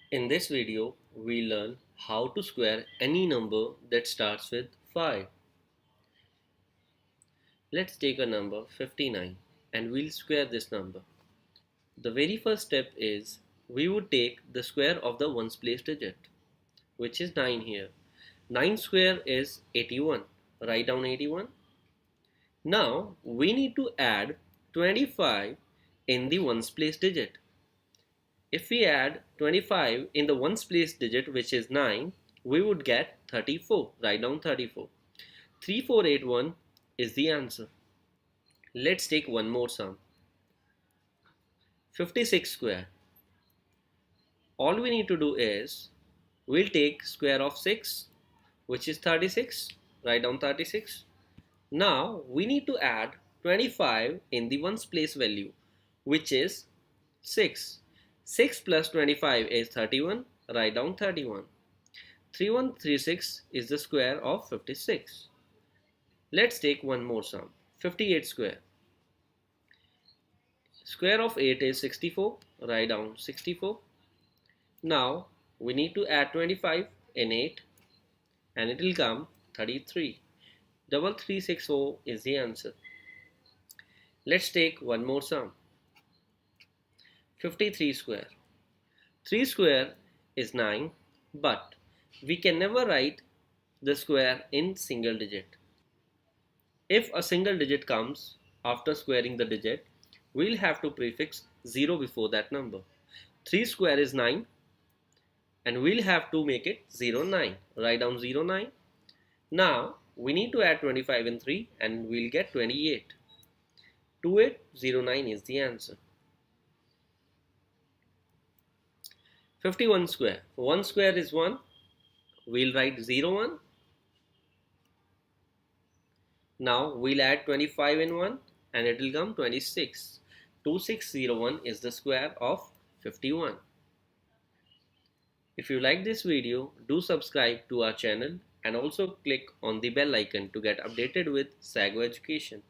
In this video, we learn how to square any number that starts with 5. Let's take a number 59 and we'll square this number. The very first step is we would take the square of the ones place digit, which is 9 here. 9 square is 81. Write down 81. Now we need to add 25 in the ones place digit. If we add 25 in the ones place digit, which is 9, we would get 34. Write down 34. 3481 is the answer. Let's take one more sum. 56 square. All we need to do is we'll take square of 6, which is 36. Write down 36. Now we need to add 25 in the ones place value, which is 6. 6 plus 25 is 31. Write down 31. 3136 is the square of 56. Let's take one more sum. 58 square. Square of 8 is 64. Write down 64. Now we need to add 25 in 8 and it will come 33. 3360 is the answer. Let's take one more sum. 53 square. 3 square is 9, but we can never write the square in single digit. If a single digit comes after squaring the digit, we'll have to prefix 0 before that number. 3 square is 9 and we'll have to make it 09. Write down 09. Now we need to add 25 in 3 and we'll get 28. 2809 is the answer. 51 square. 1 square is 1. We'll write 01. Now we'll add 25 in 1 and it will come 26. 2601 is the square of 51. If you like this video, do subscribe to our channel and also click on the bell icon to get updated with Sago Education.